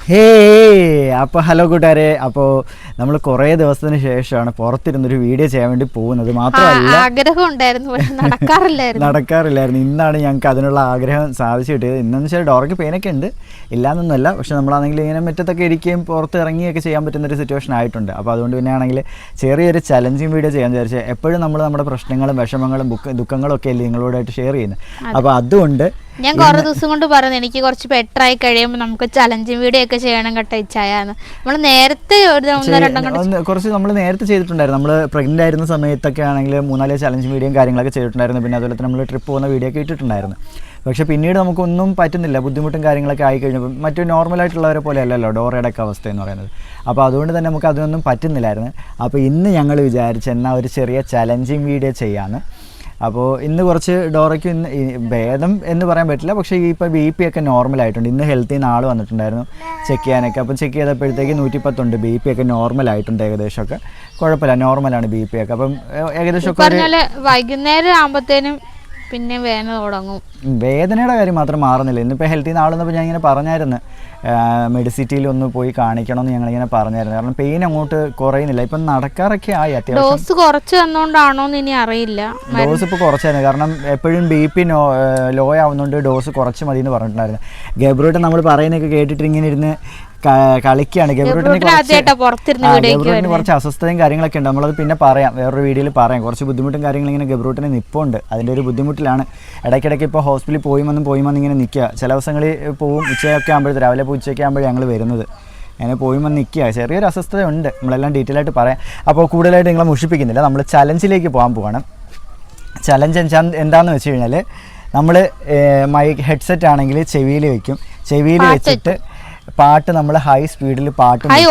ഹേ അപ്പോൾ ഹലോ കൂട്ടുകാരെ, അപ്പോൾ നമ്മൾ കുറേ ദിവസത്തിന് ശേഷമാണ് പുറത്തിരുന്നൊരു വീഡിയോ ചെയ്യാൻ വേണ്ടി പോകുന്നത്. മാത്രമല്ല ആഗ്രഹം ഉണ്ടായിരുന്നു, നടക്കാറില്ലായിരുന്നു. ഇന്നാണ് ഞങ്ങൾക്ക് അതിനുള്ള ആഗ്രഹം സാധിച്ചു കിട്ടിയത്. ഇന്നെന്ന് വെച്ചാൽ ഡോറയ്ക്ക് പെയിനൊക്കെ ഉണ്ട്, ഇല്ലയെന്നൊന്നുമല്ല. പക്ഷെ നമ്മളാണെങ്കിൽ ഇങ്ങനെ മുറ്റത്തൊക്കെ ഇരിക്കുകയും പുറത്ത് ഇറങ്ങിയൊക്കെ ചെയ്യാൻ പറ്റുന്നൊരു സിറ്റുവേഷൻ ആയിട്ടുണ്ട്. അപ്പോൾ അതുകൊണ്ട് പിന്നെ ആണെങ്കിൽ ചെറിയൊരു ചലഞ്ചിങ് വീഡിയോ ചെയ്യാൻ വിചാരിച്ചത്. എപ്പോഴും നമ്മൾ നമ്മുടെ പ്രശ്നങ്ങളും വിഷമങ്ങളും ദുഃഖങ്ങളും ഒക്കെ അല്ലേ നിങ്ങളോടായിട്ട് ഷെയർ ചെയ്യുന്നത്. അപ്പോൾ അതുകൊണ്ട് ഞാൻ കുറേ ദിവസം കൊണ്ട് പറഞ്ഞു എനിക്ക് കുറച്ച് ബെറ്ററായി കഴിയുമ്പോൾ നമുക്ക് ചലഞ്ചിങ് വീഡിയോ ഒക്കെ ചെയ്യണം കേട്ടോ ഇച്ചായാന്ന്. നമ്മൾ നേരത്തെ കുറച്ച് നമ്മൾ നേരത്തെ ചെയ്തിട്ടുണ്ടായിരുന്നു. നമ്മൾ പ്രഗ്നൻ്റ് ആയിരുന്ന സമയത്തൊക്കെ ആണെങ്കിൽ 3-4 ചലഞ്ചിങ് വീഡിയോയും കാര്യങ്ങളൊക്കെ ചെയ്തിട്ടുണ്ടായിരുന്നു. പിന്നെ അതുപോലെ തന്നെ നമ്മൾ ട്രിപ്പ് പോകുന്ന വീഡിയോ ഒക്കെ ഇട്ടിട്ടുണ്ടായിരുന്നു. പക്ഷേ പിന്നീട് നമുക്കൊന്നും പറ്റുന്നില്ല, ബുദ്ധിമുട്ടും കാര്യങ്ങളൊക്കെ ആയി കഴിഞ്ഞപ്പോൾ മറ്റു നോർമലായിട്ടുള്ളവരെ പോലെ അല്ലല്ലോ ഡോറയുടെ ഒക്കെ അവസ്ഥ എന്ന് പറയുന്നത്. അപ്പോൾ അതുകൊണ്ട് തന്നെ നമുക്ക് അതൊന്നും പറ്റുന്നില്ലായിരുന്നു. അപ്പോൾ ഇന്ന് ഞങ്ങൾ വിചാരിച്ചു എന്നാൽ ഒരു ചെറിയ ചലഞ്ചിങ് വീഡിയോ ചെയ്യാമെന്ന്. അപ്പോൾ ഇന്ന് കുറച്ച് ഡോറയ്ക്ക് ഇന്ന് ഭേദം എന്ന് പറയാൻ പറ്റില്ല, പക്ഷേ ഇപ്പോൾ BP ഒക്കെ നോർമലായിട്ടുണ്ട്. ഇന്ന് ഹെൽത്തിൽ നിന്ന് ആൾ വന്നിട്ടുണ്ടായിരുന്നു ചെക്ക് ചെയ്യാനൊക്കെ. അപ്പം ചെക്ക് ചെയ്തപ്പോഴത്തേക്ക് 110 BP ഒക്കെ നോർമലായിട്ടുണ്ട്. ഏകദേശമൊക്കെ കുഴപ്പമില്ല, നോർമലാണ് BP ഒക്കെ. അപ്പം ഏകദേശമൊക്കെ വൈകുന്നേരം ആകുമ്പോഴത്തേനും പിന്നെ വേദന തുടങ്ങും. വേദനയുടെ കാര്യം മാത്രം മാറുന്നില്ല. ഇന്നിപ്പോൾ ഹെൽത്തിൽ നിന്ന് ആളുന്നപ്പോൾ ഞാൻ ഇങ്ങനെ പറഞ്ഞായിരുന്നു മെഡിസിറ്റിയിൽ ഒന്ന് പോയി കാണിക്കണമെന്ന് ഞങ്ങളിങ്ങനെ പറഞ്ഞായിരുന്നു. കാരണം പെയിൻ അങ്ങോട്ട് കുറയുന്നില്ല. ഇപ്പം നടക്കാറൊക്കെ ആയി. അത്യാവശ്യം ഡോസ് കുറച്ച് തന്നുകൊണ്ടാണോ എന്ന് ഇനി അറിയില്ല. ഡോസ് ഇപ്പോൾ കുറച്ചായിരുന്നു, കാരണം എപ്പോഴും BP ലോ ആവുന്നതുകൊണ്ട് ഡോസ് കുറച്ച് മതി എന്ന് പറഞ്ഞിട്ടുണ്ടായിരുന്നു. ഗബ്രൂട്ട് നമ്മൾ പറയുന്നതൊക്കെ കേട്ടിട്ട് ഇങ്ങനെ ഇരുന്ന് കളിക്കുകയാണ്. ഗബ്രൂട്ടിന് കുറച്ച് അസ്വസ്ഥതയും കാര്യങ്ങളൊക്കെ ഉണ്ട്. നമ്മളത് പിന്നെ പറയാം, വേറൊരു വീഡിയോയിൽ പറയാം. കുറച്ച് ബുദ്ധിമുട്ടും കാര്യങ്ങളിങ്ങനെ ഗബ്രൂട്ടിന് നിൽപ്പുണ്ട്. അതിൻ്റെ ഒരു ബുദ്ധിമുട്ടിലാണ്. ഇടയ്ക്കിടയ്ക്ക് ഇപ്പോൾ ഹോസ്പിറ്റലിൽ പോയി വന്ന് ഇങ്ങനെ നിൽക്കുക. ചില ദിവസങ്ങളിൽ പോവും, ഉച്ചയൊക്കെ ആകുമ്പോഴത്തെ രാവിലെ ഉച്ചയൊക്കെ ആകുമ്പോഴേ ഞങ്ങൾ വരുന്നത്. അങ്ങനെ പോയി വന്ന് നിൽക്കുക. ചെറിയൊരു അസ്വസ്ഥതയുണ്ട്, നമ്മളെല്ലാം ഡീറ്റെയിൽ ആയിട്ട് പറയാം. അപ്പോൾ കൂടുതലായിട്ട് നിങ്ങളെ മുഷിപ്പിക്കുന്നില്ല, നമ്മൾ ചലഞ്ചിലേക്ക് പോകാൻ പോവാണ്. ചലഞ്ച് എന്താണെന്ന് വെച്ച് കഴിഞ്ഞാൽ നമ്മൾ ഹെഡ്സെറ്റ് ആണെങ്കിൽ ചെവിയിൽ വെക്കും. ചെവിയിൽ വെച്ചിട്ട് പാട്ട് നമ്മൾ ഹൈ സ്പീഡിൽ പാട്ടും ഹൈ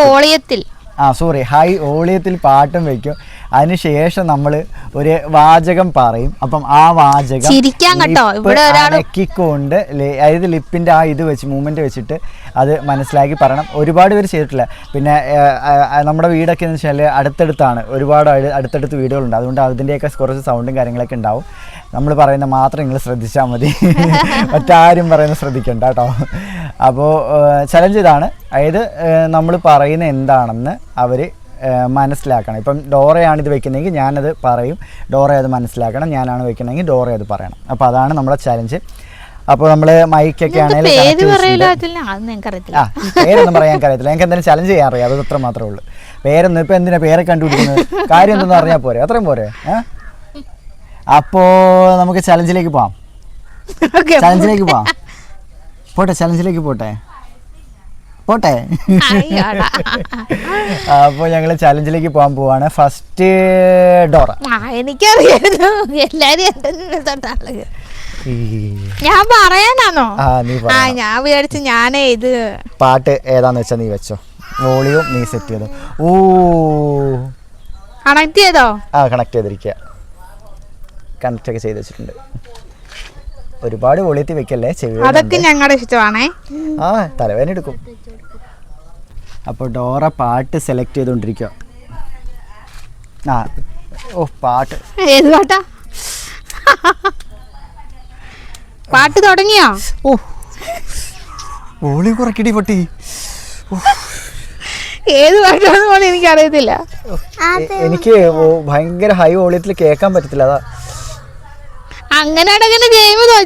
ഓളിയത്തിൽ പാട്ടും വെക്കും. അതിനുശേഷം നമ്മൾ ഒരു വാചകം പറയും. അപ്പം ആ വാചകം അനക്കിക്കൊണ്ട്, അതായത് ലിപ്പിൻ്റെ ആ ഇത് വെച്ച് മൂവ്മെൻറ്റ് വെച്ചിട്ട് അത് മനസ്സിലാക്കി പറയണം. ഒരുപാട് പേര് ചെയ്തിട്ടില്ല. പിന്നെ നമ്മുടെ വീടൊക്കെ എന്ന് വെച്ചാൽ അടുത്തടുത്താണ്, ഒരുപാട് അടുത്തടുത്ത് വീടുകളുണ്ട്. അതുകൊണ്ട് അതിൻ്റെയൊക്കെ കുറച്ച് സൗണ്ടും കാര്യങ്ങളൊക്കെ ഉണ്ടാവും. നമ്മൾ പറയുന്ന മാത്രം നിങ്ങൾ ശ്രദ്ധിച്ചാൽ മതി, മറ്റാരും പറയുന്നത് ശ്രദ്ധിക്കണ്ട കേട്ടോ. അപ്പോൾ ചലഞ്ച് ഇതാണ്, അതായത് നമ്മൾ പറയുന്ന എന്താണെന്ന് അവർ മനസ്സിലാക്കണം. ഇപ്പം ഡോറയാണ് ഇത് വെക്കുന്നതെങ്കിൽ ഞാനത് പറയും, ഡോറ അത് മനസ്സിലാക്കണം. ഞാനാണ് വെക്കുന്നതെങ്കിൽ ഡോറ അത് പറയണം. അപ്പോൾ അതാണ് നമ്മുടെ ചലഞ്ച്. അപ്പോൾ നമ്മൾ മൈക്കൊക്കെ ആണെങ്കിൽ പേരൊന്നും പറയാൻ അറിയത്തില്ല. ഞങ്ങൾക്ക് എന്തായാലും ചലഞ്ച് ചെയ്യാൻ അറിയാം, അത് അത്ര മാത്രമേ ഉള്ളൂ. പേരൊന്നും ഇപ്പം എന്തിനാ പേരെ കണ്ടുപിടിക്കുന്നത്, കാര്യം എന്തെന്ന് അറിഞ്ഞാൽ പോരെ, അത്രയും പോരെ. അപ്പോൾ നമുക്ക് ചലഞ്ചിലേക്ക് പോവാം. ചലഞ്ചിലേക്ക് പോട്ടെ. അപ്പോൾ ഞങ്ങൾ ചലഞ്ചിലേക്ക് പോകാൻ പോവാണ്. ഫസ്റ്റ് ഡോറ. എനിക്കറിയായിരുന്നു ഞാൻ പറയാനാണോ? ഞാൻ വിചാരിച്ചു ഞാനേ ഇത് പാട്ട് ഏതാന്ന് വെച്ചാ നീ വെച്ചോ, വോളിയം നീ സെറ്റ് ചെയ്തോ. ഓ കണക്ട് ചെയ്തോ? കണക്ട് ചെയ്തിരിക്കുക, കണക്ട് ഒക്കെ ചെയ്ത് വെച്ചിട്ടുണ്ട്. ഒരുപാട് വോളിയത്തിൽ വെക്കല്ലേ, ചെവി അതൊക്കെ ഞങ്ങളുടെ ഇഷ്ടമാണേ. തലവേദന എടുക്കും. അപ്പോൾ ഡോറ പാട്ട് സെലക്ട് ചെയ്തോണ്ടിരിക്കുക. പാട്ട് ഏത് പാട്ടാ? പാട്ട് തുടങ്ങിയോ? വോളിയം കുറക്കടി പൊട്ടി. ഏത് പാട്ടാണെന്ന് പോലും എനിക്കറിയത്തില്ല. എനിക്ക് ഭയങ്കര ഹൈ വോളിയത്തിൽ കേൾക്കാൻ പറ്റത്തില്ല, അതാ. അങ്ങനെയാണെങ്കിൽ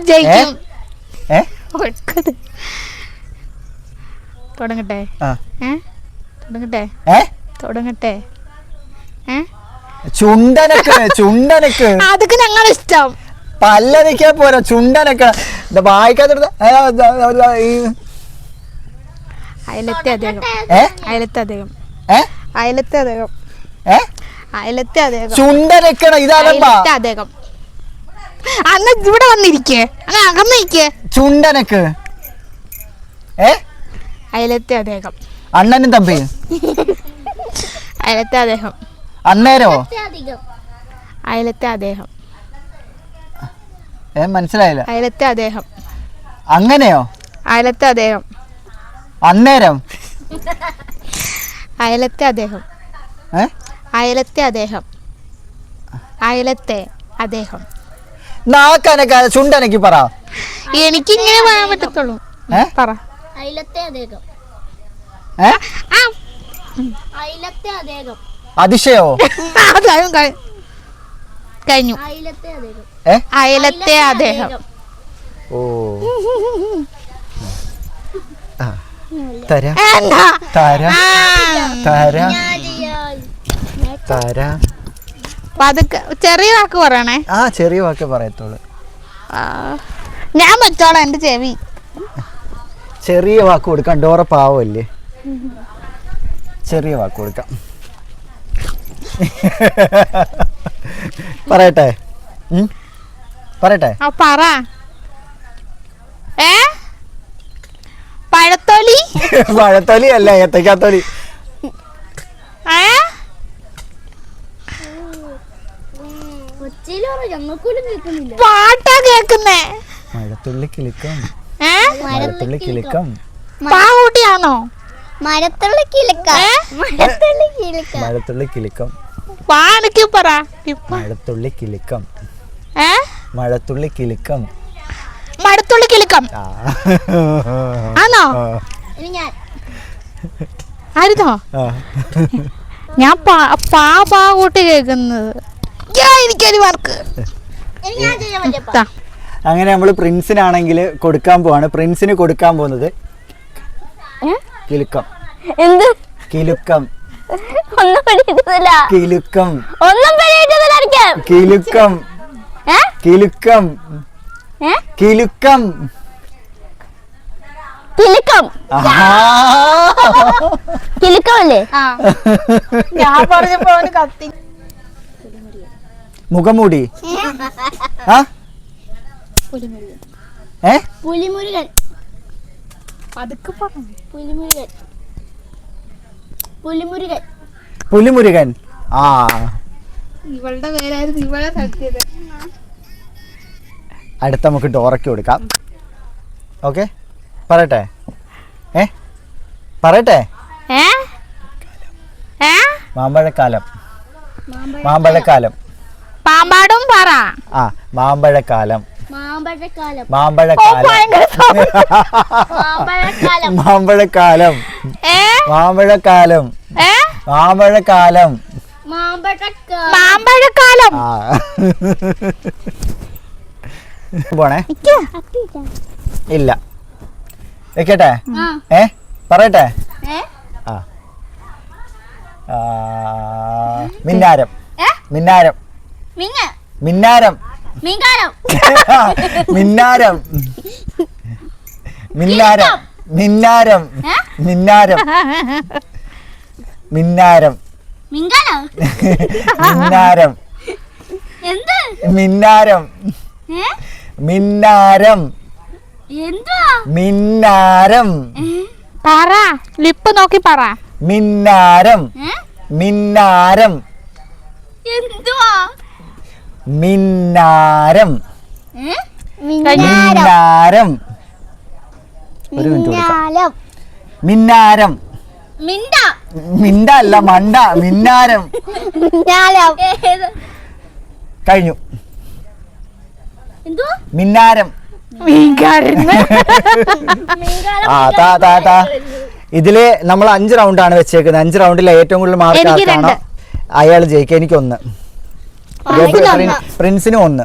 ജയിക്കും. തുടങ്ങട്ടെ? ചുണ്ടനക്ക് അതൊക്കെ ഞങ്ങളുടെ ഇഷ്ടം. പല്ലനക്കാ പോരാ, ചുണ്ടനക്ക് വായിക്കാത്ത അയലത്തെ അദ്ദേഹം ചുണ്ടനക്കണ ഇതല്ല അദ്ദേഹം. അന്ന് ഇവിടെ വന്നിരിക്കേ, അങ്ങനെ അകന്നിരിക്കേ. ചുണ്ടനക്ക് അയലത്തെ അദ്ദേഹം. അണ്ണനും തമ്പി അയലത്തെ അദ്ദേഹം. അന്നേരോ അയലത്തെ അദ്ദേഹം. മനസ്സിലായില്ല. അയലത്തെ അദ്ദേഹം. അങ്ങനെയോ? അയലത്തെ അദ്ദേഹം. അന്നേരം അയലത്തെ അദ്ദേഹം. അയലത്തെ അദ്ദേഹം. അയലത്തെ അദ്ദേഹം. ചുണ്ടനക്ക് പറ. എനിക്കിങ്ങനെ പറയാൻ പറ്റത്തുള്ളൂ. പറ. അയലത്തെ അദ്ദേഹം. അതിശയോ? കഴിഞ്ഞു. അയലത്തെ അദ്ദേഹം. ഓ തര തര തര തര. ചെറിയ വാക്ക് പറയണേ. ആ ചെറിയ വാക്ക് പറയത്തുള്ളൂ. ഞാൻ വെച്ചോളാം എന്റെ ചെവി. ചെറിയ വാക്ക് കൊടുക്കാം. ഡോറ പാവല്ലേ, ചെറിയ വാക്ക് കൊടുക്കാം. പറയട്ടെ പറയട്ടെ. പറ. പഴത്തൊലി. പഴത്തൊലി അല്ല, ഏത്തക്കാത്തൊലി. പാട്ടാ കേക്കുന്നേ. മഴത്തുള്ളി കിലുക്കം, മഴത്തുള്ളി കിലുക്കം. പാവൂട്ടിയാണോ? മരത്തുള്ളി കിലുക്കം, മരത്തുള്ളി കിലുക്കം, മഴത്തുള്ളി കിലുക്കം. പാനക്ക് പറ. മഴത്തുള്ളി കിലുക്കം, മഴത്തുള്ളി കിലുക്കം, മഴത്തുള്ളി കിലുക്കം. ആണോ? ആയിരുന്നോ? ഞാൻ പാവൂട്ടി കേക്കുന്നത്. എനിക്കൊരു വർക്ക്. അങ്ങനെ നമ്മൾ പ്രിൻസിനാണെങ്കിൽ കൊടുക്കാൻ പോവാണ്. പ്രിൻസിന് കൊടുക്കാൻ പോകുന്നത് കിലുക്കം. എന്ത് കിലുക്കം? ഒന്നും പഠിക്കുന്നില്ല. കിലുക്കം, ഒന്നും പഠിക്കുന്നില്ല. കിലുക്കം, കിലുക്കം, കിലുക്കം, കിലുക്കം. കിലുക്കമല്ലേ? ഞാൻ പറഞ്ഞപ്പോ അവന് കത്തി. മുഖംമൂടി. പുലിമുരുകൻ. അതൊക്കെ പറഞ്ഞു. പുലിമുരുകൻ, പുലിമുരുകൻ, പുലിമുരുകൻ. ആ ഇവളുടെ പേരായിരുന്നു ഇവളെ സത്യത്. അടുത്ത നമുക്ക് ഡോറയ്ക്ക് കൊടുക്കാം. ഓക്കെ പറയട്ടെ. പറയട്ടെ. മാമ്പഴക്കാലം, മാമ്പഴക്കാലം. പാമ്പാടും പറ. ആ മാമ്പഴക്കാലം, മാമ്പഴക്കാലം, മാമ്പഴക്കാലം, മാമ്പഴക്കാലം, മാമ്പഴക്കാലം, മാമ്പഴക്കാലം, മാമ്പഴക്കാലം, മാമ്പഴക്കാലം. പോണേ. ഇല്ല വെക്കട്ടെ. പറയട്ടെ. മിന്നാരം, മിന്നാരം, മിന്നാരം, മിന്നാരം, മിന്നാരം, മിന്നാരം, മിന്നാരം, മിന്നാരം, മിന്നാരം, മിന്നാരം, മിന്നാരം, മിന്നാരം, മിന്നാരം. പറ, ലിപ്പ് നോക്കി പറ. മിന്നാരം, മിന്നാരം, മിന്നാരം, മിന്നാരം. ഒരു മിനിറ്റ് കൊടുക്കാം. മിന്നാരം. മിണ്ട അല്ല മണ്ട. മിന്നാരം. കഴിഞ്ഞു. മിന്നാരം. ഇതില് നമ്മൾ 5 റൗണ്ടാണ് വെച്ചേക്കുന്നത്. 5 റൗണ്ടിൽ ഏറ്റവും കൂടുതൽ മാർക്ക് ആർക്കാണോ അയാൾ ജയിക്കുക. എനിക്ക് 1, പ്രിൻസിന് 1.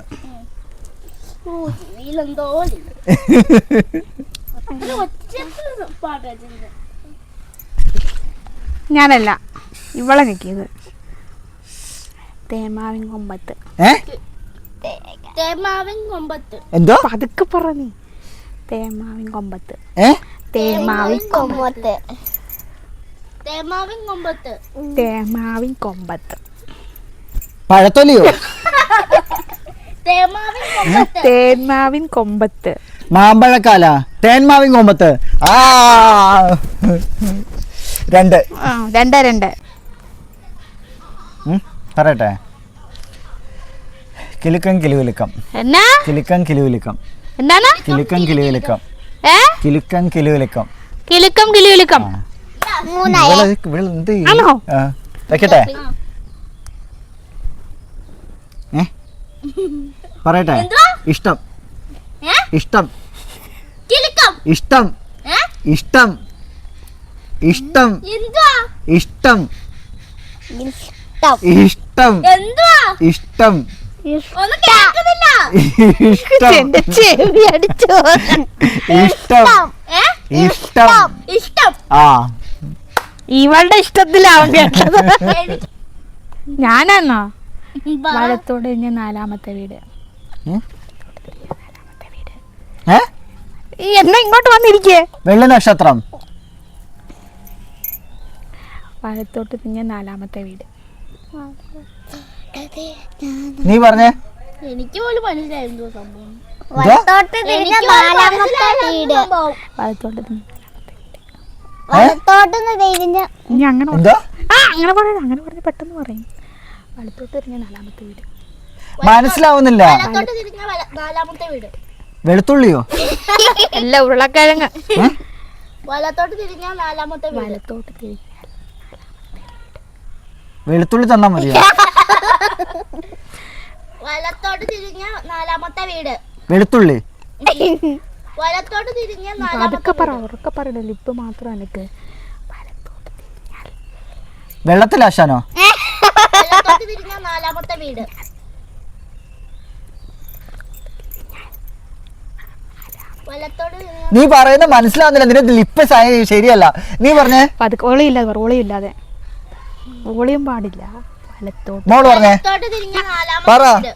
ഞാനല്ല, ഇവളെ നിൽക്കുന്നത്. തേമാവിൻ കൊമ്പത്ത്. എന്തോ പതുക്കെ പറഞ്ഞു. തേമാവിൻ കൊമ്പത്ത്. തേമാവിൻ കൊമ്പത്ത്, തേമാവിൻ കൊമ്പത്ത്. പഴത്തൊലിയോ? തേന്മാവിൻ കൊമ്പത്ത്. മാമ്പഴക്കാല. തേന്മാവിൻ കൊമ്പത്ത്. 2. 2. പറയട്ടെ. കിലുക്കം കിലുവിലുക്കം. എന്നാ? കിലുക്കം കിലുവിലുക്കം. എന്താണ്? കിലുക്കം കിലുവിലുക്കം. കിലുക്കം കിലുവിലുക്കം. കിലുക്കം കിലുവിലുക്കം. വെക്കട്ടെ. പറയട്ടെ. ഇഷ്ടം, ഇഷ്ടം, ഇഷ്ടം, ഇഷ്ടം, ഇഷ്ടം എന്തുവാ ഇഷ്ടം ഇഷ്ടം ഇഷ്ടം എന്തുവാ ഇഷ്ടം ഒന്നും കേൾക്കുന്നില്ല ഇഷ്ടം എന്റെ ചെവി അടിച്ചോ ഇഷ്ടം ഇഷ്ടം ഇഷ്ടം ആ ഇവളുടെ ഇഷ്ടത്തിലാവും കേട്ടത് ഞാനാന്നോ വലത്തോട് കഴിഞ്ഞ 4-ാമത്തെ വീട് ഏ എന്നാ ഇങ്ങോട്ട് വന്നിരിക്കേ വെള്ളി നക്ഷത്രം വലത്തോട്ട് തിരിഞ്ഞ 4-ാമത്തെ വീട് നീ പറഞ്ഞേ എനിക്ക് പോലും മനസ്സിലായിരുന്നു സംഭവം ഇതാ? വലത്തോട്ട് തിരിഞ്ഞ 4-ാമത്തെ വീട് വലത്തോട്ട് തിരിഞ്ഞ വലത്തോട്ട് തിരിഞ്ഞ ഇനി അങ്ങനെ എന്താ അങ്ങനെ പറഞ്ഞ് പെട്ടെന്ന് പറയും വലത്തോട്ട് തിരിഞ്ഞ 4-ാമത്തെ വീട് മനസ്സിലാവുന്നില്ല വലത്തോട്ട് തിരിഞ്ഞ 4-ാമത്തെ വീട് വെളുത്തുള്ളിയോ അല്ല ഉരുളക്കിഴങ്ങ് വലത്തോട്ട് തിരിഞ്ഞ 4-ാമത്തെ വീട് വലത്തോട്ട് തിരിഞ്ഞ വെളുത്തുള്ളി തന്നാ മതിയോ വലത്തോട്ട് തിരിഞ്ഞ 4-ാമത്തെ വീട് വെളുത്തുള്ളി വലത്തോട്ട് തിരിഞ്ഞ അതൊക്കെ പറ ഉറക്കെ പറയണ ലിപ്പ് മാത്രം എനിക്ക് വെള്ളത്തിലാശാനോ വലത്തോട്ട് തിരിഞ്ഞ 4-ാമത്തെ വീട് വലത്തോട്ട് തിരിഞ്ഞ നീ പറയുന്നത് മനസ്സിലാവുന്നില്ല നിന്റെ ലിപ്പ് ശരിയല്ല നീ പറഞ്ഞേ പതുക്കെ ഓളിയില്ലാതെ ഓളിയില്ലാതെ ഓളിയും പാടില്ല വലത്തോട്ട് മോള് പറഞ്ഞേ വലത്തോട്ട് തിരിഞ്ഞ 4-ാമത്തെ പറ വീട്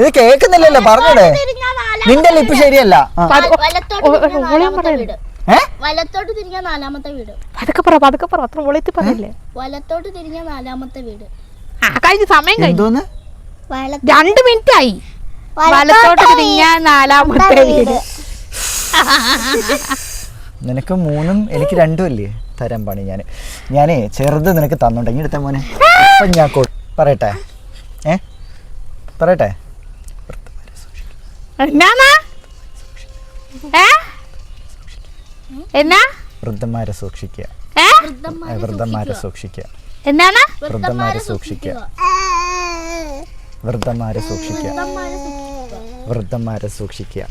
ഇത് കേൾക്കുന്നില്ലല്ലോ പറഞ്ഞൂടെ തിരിഞ്ഞ 4-ാമത്തെ നിന്റെ ലിപ്പ് ശരിയല്ല ആ. വലത്തോട്ട് തിരിഞ്ഞ 4-ാമത്തെ വീട് ഏ വലത്തോട്ട് തിരിഞ്ഞ 4-ാമത്തെ വീട് പതുക്കെ പറ അത്ര ഓളിയത്തി പറയില്ലേ വലത്തോട്ട് തിരിഞ്ഞ 4-ാമത്തെ വീട് ആ കഴിഞ്ഞ സമയം കഴിഞ്ഞു എന്തോന്ന് 2 മിനിറ്റ് ആയി വലത്തോട്ട് തിരിഞ്ഞ 4-ാമത്തെ വീട് നിനക്ക് 3ഉം എനിക്ക് 2ഉം അല്ലേ തരാൻ പണി ഞാനേ ചെറുത് നിനക്ക് തന്നോണ്ടെങ്കിൽ എടുത്ത മോനെ ഇപ്പം ഞാൻ പറയട്ടെ പറയട്ടെ എന്നാ എന്നാ വൃദ്ധന്മാരെ സൂക്ഷിക്കുക വൃദ്ധന്മാരെ സൂക്ഷിക്കുക എന്നാണ് വൃദ്ധന്മാരെ സൂക്ഷിക്കുക വൃദ്ധന്മാരെ സൂക്ഷിക്കുക വൃദ്ധന്മാരെ സൂക്ഷിക്കുക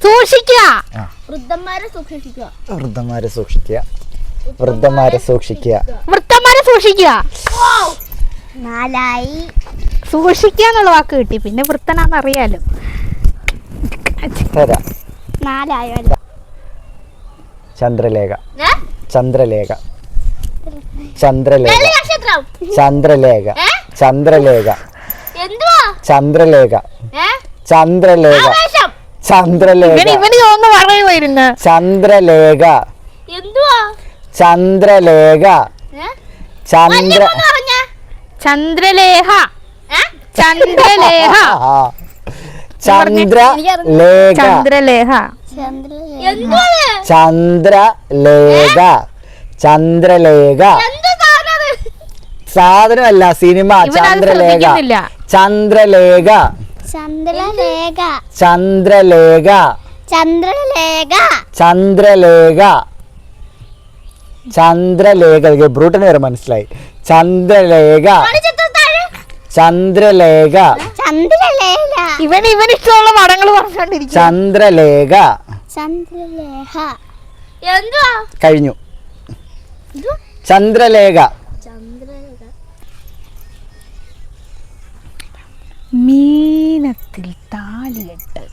സൂക്ഷിക്കുക ആ വൃദ്ധന്മാരെ സൂക്ഷിക്കുക വൃദ്ധന്മാരെ സൂക്ഷിക്കുക വൃദ്ധന്മാരെ സൂക്ഷിക്കുക വൃത്തന്മാരെ സൂക്ഷിക്കുക 4-ആയി സൂക്ഷിക്കുക എന്നുള്ള വാക്ക് കിട്ടി പിന്നെ വൃത്തനാന്ന് അറിയാലോ തരാം 4-ആയല്ലോ ചന്ദ്രലേഖ ചന്ദ്രലേഖ ചന്ദ്രലേഖ നക്ഷത്രം ചന്ദ്രലേഖ ചന്ദ്രലേഖ എന്തുവാ ചന്ദ്രലേഖ ചന്ദ്രലേഖ ആവേശം ചന്ദ്രലേഖ ഇവന് തോന്നുന്നു പറയുമായിരുന്നു ചന്ദ്രലേഖ എന്തുവാ ചന്ദ്രലേഖ ചന്ദ്ര പറഞ്ഞ ചന്ദ്രലേഖ ചന്ദ്രലേഖ ചന്ദ്രലേഖ ചന്ദ്രലേഖ എന്തുവാ ചന്ദ്രലേഖ ചന്ദ്രലേഖ എന്ത് സാധനം സാധനമല്ല സിനിമ ഇവനത് ചന്ദ്രലേഖ ശ്രദ്ധിക്കുന്നില്ല. ചന്ദ്രലേഖ ചന്ദ്രലേഖ ചന്ദ്രലേഖ ചന്ദ്രലേഖ ചന്ദ്രലേഖ ചന്ദ്രലേഖ ബ്രൂട്ടന് വരെ മനസ്സിലായി ചന്ദ്രലേഖ ചന്ദ്രലേഖ ചന്ദ്രലേഖ ഇവന് ഇഷ്ടമുള്ള പടങ്ങൾ പറഞ്ഞോണ്ടിരിക്കും ചന്ദ്രലേഖ ചന്ദ്രലേഖ എന്തുവാ കഴിഞ്ഞു ചന്ദ്രലേഖ ചന്ദ്രലേഖ മീനത്തിൽ താലികെട്ട്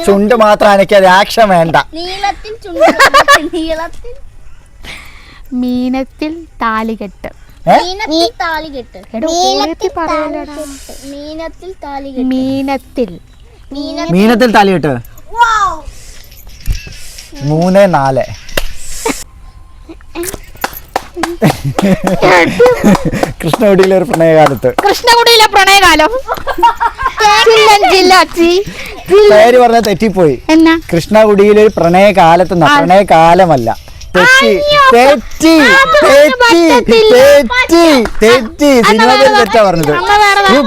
ചുണ്ട് മാത്രം അനക്കാതെ ആക്ഷൻ വേണ്ട നീളത്തിൽ ചുണ്ട് നീളത്തിൽ മീനത്തിൽ താലികെട്ട് മീനത്തിൽ താലി കെട്ട് എടോ, ഓളിയത്തി പറയലടാ. മീനത്തിൽ താലി കെട്ട് മീനത്തിൽ മീനത്തിൽ തലയിട്ട് 3-4 കൃഷ്ണകുടിയിലെ ഒരു പ്രണയകാലത്ത് കൃഷ്ണകുടിയിലെ പ്രണയകാലം ചില്ലഞ്ചില്ലാച്ചി. പേര് പറഞ്ഞ തെറ്റിപ്പോയി എന്നാ കൃഷ്ണകുടിയിലെ ഒരു പ്രണയകാലത്ത് പ്രണയകാലമല്ല തെറ്റി തെറ്റി തെറ്റി തെറ്റി തെറ്റി സിനിമ തെറ്റാ പറഞ്ഞത്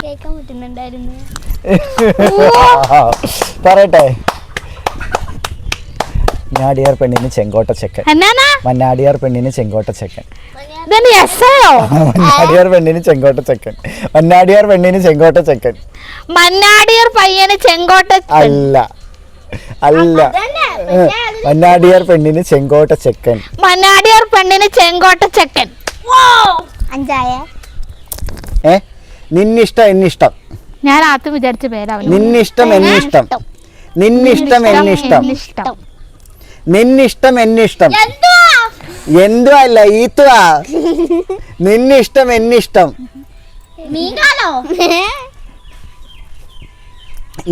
കേൾക്കാൻ പറ്റുന്നുണ്ടായിരുന്നു പറയട്ടെ മന്നാടിയാർ പെണ്ണിന് ചെങ്കോട്ട ചെക്കൻ എന്നാ മന്നാടിയാർ പെണ്ണിന് ചെങ്കോട്ട ചെക്കൻ ഇതെന്നെ എസ്സയോ മന്നാടിയാർ പെണ്ണിന് ചെങ്കോട്ട ചെക്കൻ മന്നാടിയാർ പെണ്ണിന് ചെങ്കോട്ട ചെക്കൻ മന്നാടിയർ പയ്യന് ചെങ്കോട്ട അല്ല അല്ല, മന്നാടിയാർ പെണ്ണിന് ചെങ്കോട്ട ചെക്കൻ. മന്നാടിയാർ പെണ്ണിന് ചെങ്കോട്ട ചെക്കൻ. അഞ്ചായ നിന്നിഷ്ടം എന്നിഷ്ടം. ഞാൻ ആദ്യം വിചാരിച്ച പേരാണ്. നിന്നിഷ്ടം എന്നിഷ്ടം. നിന്നിഷ്ടം എന്നിഷ്ടം. നിന്നിഷ്ടം എന്നിഷ്ടം. എന്തുവാ അല്ല ഈത്തുവാ. നിന്നിഷ്ടം എന്നിഷ്ടം. മീനാലോ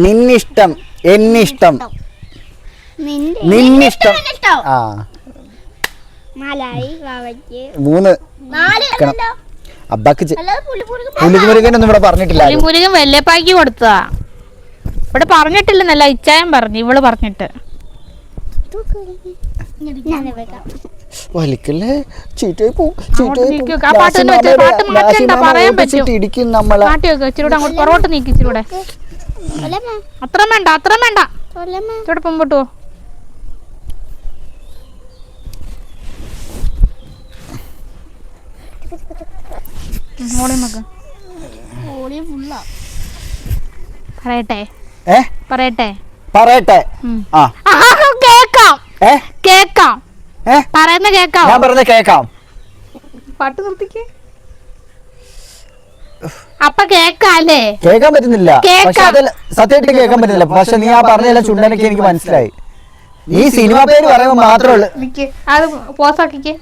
നിന്നിഷ്ടം എന്നിഷ്ടം. നിന്നിഷ്ടം. ആ നാലായി വാവയ്ക്ക് 3. നാല് അബ്ബാക്ക് അല്ലാതെ പുളിപുളിക്ക് പുലിമുരുകനൊന്നും ഇവിടെ പറഞ്ഞിട്ടില്ല. മുരുകൻ വെല്ലപ്പാക്കി കൊടുത്തതാ. ഇവിടെ പറഞ്ഞിട്ടില്ലെന്നല്ല, ഇച്ചായം പറഞ്ഞു, ഇവള് പറഞ്ഞിട്ട്. ഞാൻ വെക്കാം. വലിക്കല്ലേ, ചീറ്റയായി പോവും, ആ പാട്ട് തന്നെ വെച്ചോ, പാട്ട് മാറ്റണ്ട, പറയാൻ പറ്റും. ഇടിക്കും നമ്മളെ. മാറ്റി വെക്കുക, ഇച്ചിരൂടെ അങ്ങോട്ട് പുറകോട്ട് നീക്കി, ഇച്ചിരൂടെ. അത്ര വേണ്ട, അത്ര വേണ്ട, ഇച്ചിരൂടെ മുമ്പോട്ട് പോ. പറയട്ടെ പറയട്ടെ പറയട്ടെ. ആ കേക്കാം കേക്കാം പറയുന്ന കേക്കാം. ഞാൻ പറഞ്ഞ കേക്കാം. പാട്ട് നിർത്തിക്കേ. അപ്പൊ കേക്കാല്ലേ? കേൾക്കാൻ പറ്റുന്നില്ല. കേക്കാം. സത്യമായിട്ട് കേൾക്കാൻ പറ്റുന്നില്ല. പക്ഷെ നീ ആ പറഞ്ഞ ചുണ്ടനൊക്കെ എനിക്ക് മനസ്സിലായി. നീ സിനിമ പേര് പറയുമ്പോൾ മാത്രമേ ഉള്ളൂ. അത് പോസാക്കിക്കേ,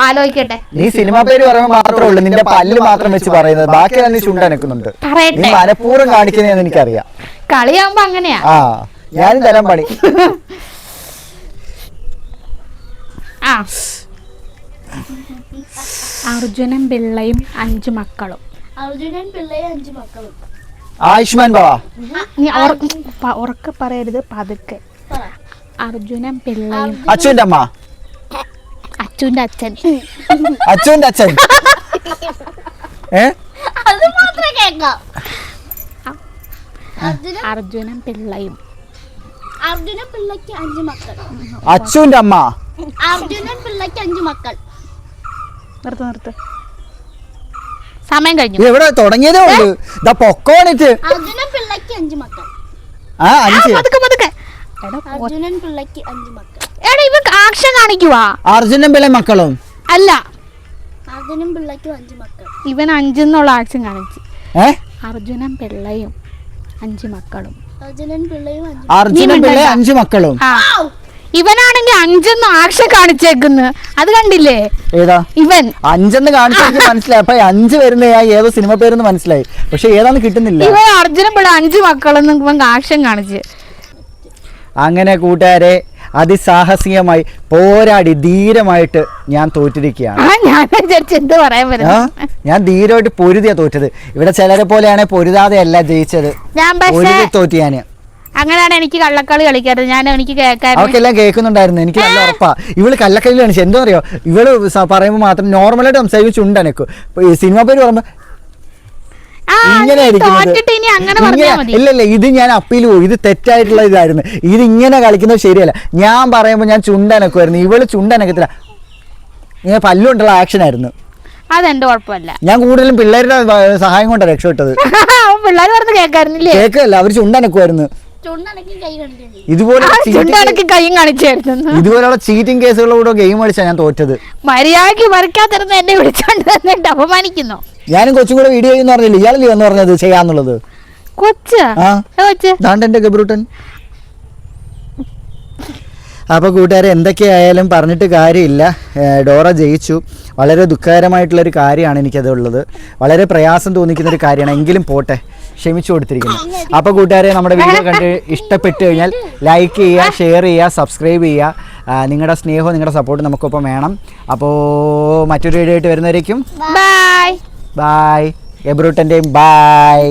ആലോചിക്കട്ടെ. നീ സിനിമ പേര് പറയുമ്പോൾ മാത്രമേ ഉള്ളൂ നിന്റെ പല്ല് മാത്രം വെച്ച് പറയുന്നത്. ബാക്കിയെല്ലാം നീ ചുണ്ടനക്കുന്നുണ്ട്. നീ മനഃപൂർവ്വം കാണിക്കുന്നതെന്ന് എനിക്കറിയാം. കളിയാകുമ്പോ അങ്ങനെയാ. ആ ഞാനും തരാൻ പണി. ആ അർജുനൻ പിള്ളയും 5 മക്കളും. അർജുനൻ പിള്ളയും 5 മക്കളും. ആയുഷ്മാൻ ബാബ. നീ ഉറക്കെ പറയരുത്, പതുക്കെ. അർജുനൻ പിള്ളയും. അച്ഛൻ്റെ അമ്മ. അച്ഛൻ്റെ അച്ഛൻ. അച്ഛൻ്റെ അച്ഛൻ. അത് മാത്രമേ കേൾക്കാം. അർജുനൻ പിള്ളയും. അർജുനൻ പിള്ളയ്ക്ക് 5 മക്കൾ. അച്ഛൻ്റെ അമ്മ. അർജുനൻ പിള്ളയ്ക്ക് 5 മക്കൾ. നിർത്ത്. സമയം കഴിഞ്ഞു. എവിടെ തുടങ്ങിയതേ ഉള്ളൂ. ഇതാ പൊക്കോണിട്ട്. അർജുനൻ പിള്ളയ്ക്ക് 5 മക്കൾ. ആ 5. അർജുനൻ പിള്ളയ്ക്ക് 5 മക്കൾ. എടാ ഇവ ആക്ഷൻ കാണിക്കുവാ. അർജുനൻ പിള്ള മക്കളും അല്ല, അർജുനൻ പിള്ളയ്ക്ക് 5 മക്കൾ. ഇവൻ 5 എന്നുള്ള ആക്ഷൻ കാണിച്ചു. അർജുനൻ പിള്ളയും 5 മക്കളും. അർജുനൻ പിള്ളയും 5 അർജുനൻ പിള്ള 5 മക്കളും. ഇവനാണെങ്കിൽ 5 ആക്ഷൻ കാണിച്ചേക്കുന്നു. അത് കണ്ടില്ലേ? ഏതാ ഇവൻ 5 കാണിച്ചു മനസ്സിലായി. അപ്പൊ 5 വരുന്ന ഏതോ സിനിമ പേരെന്ന് മനസ്സിലായി. പക്ഷെ ഏതാന്ന് കിട്ടുന്നില്ല. ഇവൻ അർജുനൻ പിള്ള 5 മക്കളെന്ന് ഇവൻ ആക്ഷൻ കാണിച്ച്. അങ്ങനെ കൂട്ടുകാരെ അതിസാഹസികമായി പോരാടി ധീരമായിട്ട് ഞാൻ തോറ്റിരിക്കുകയാണ്. ഞാൻ വിചാരിച്ചു എന്ത് പറയാൻ പറ്റും. ഞാൻ ധീരമായിട്ട് പൊരുതിയാ തോറ്റത്. ഇവിടെ ചിലരെ പോലെയാണ് പൊരുതാതെ അല്ല ജയിച്ചത്. ഞാൻ തോറ്റു. ഞാന് അങ്ങനെയാണ് എനിക്ക് കള്ളക്കളി കളിക്കാറ്. എനിക്ക് കേൾക്കാൻ അവർക്കെല്ലാം കേൾക്കുന്നുണ്ടായിരുന്നു. എനിക്ക് നല്ല ഉറപ്പാ. ഇവള് കള്ളക്കളി കാണിച്ചു. എന്തോ അറിയോ, ഇവള് പറയുമ്പോൾ മാത്രം നോർമലായിട്ട് സംസാരിക്കും, ചുണ്ടനക്കും. സിനിമ പേര് പറയുമ്പോ ഇങ്ങനെ ഇല്ലല്ല, ഇത് ഞാൻ അപ്പീൽ പോകും. ഇത് തെറ്റായിട്ടുള്ള ഇതായിരുന്നു. ഇത് ഇങ്ങനെ കളിക്കുന്നത് ശരിയല്ല. ഞാൻ പറയുമ്പോൾ ഞാൻ ചുണ്ടനക്കുമായിരുന്നു. ഇവള് ചുണ്ടനക്കത്തില്ല. ഇങ്ങനെ പല്ലുകൊണ്ടുള്ള ആക്ഷൻ ആയിരുന്നു. അതെന്റെ കുഴപ്പമില്ല. ഞാൻ കൂടുതലും പിള്ളേരുടെ സഹായം കൊണ്ടാണ് രക്ഷപ്പെട്ടത്. പിള്ളേർ പറഞ്ഞ് കേൾക്കാറില്ലേ? കേൾക്കല്ല, അവര് ചുണ്ടനക്കുമായിരുന്നു. ഇതുപോലെയുള്ള ചീറ്റിംഗ് കേസുകളോട് ഗെയിം കളിച്ചാ ഞാൻ തോറ്റത്. മര്യാദക്ക് പറിക്കാത്തിരുന്ന് എന്നെ വിളിച്ചോണ്ട് വന്നിട്ട് അപമാനിക്കുന്നു. ഞാനും കൊച്ചും കൂടെ വീഡിയോ ചെയ്യുന്ന പറഞ്ഞില്ല, ഇയാളല്ലേ എന്ന് പറഞ്ഞത് ചെയ്യാന്നുള്ളത്. എന്റെ ഗബ്രൂട്ടൻ. അപ്പോൾ കൂട്ടുകാരെ എന്തൊക്കെയായാലും പറഞ്ഞിട്ട് കാര്യമില്ല. ഡോറ ജയിച്ചു. വളരെ ദുഃഖകരമായിട്ടുള്ളൊരു കാര്യമാണ് എനിക്കതുള്ളത്. വളരെ പ്രയാസം തോന്നിക്കുന്നൊരു കാര്യമാണ്. എങ്കിലും പോട്ടെ, ക്ഷമിച്ചു കൊടുത്തിരിക്കുന്നു. അപ്പോൾ കൂട്ടുകാരെ നമ്മുടെ വീഡിയോ കണ്ട് ഇഷ്ടപ്പെട്ടു കഴിഞ്ഞാൽ ലൈക്ക് ചെയ്യുക, ഷെയർ ചെയ്യുക, സബ്സ്ക്രൈബ് ചെയ്യുക. നിങ്ങളുടെ സ്നേഹവും നിങ്ങളുടെ സപ്പോർട്ടും നമുക്കൊപ്പം വേണം. അപ്പോൾ മറ്റൊരു വീഡിയോ ആയിട്ട് വരുന്നവരേക്കും ബൈ. ബൈ. ഗബ്രൂട്ടൻ്റെയും ബൈ.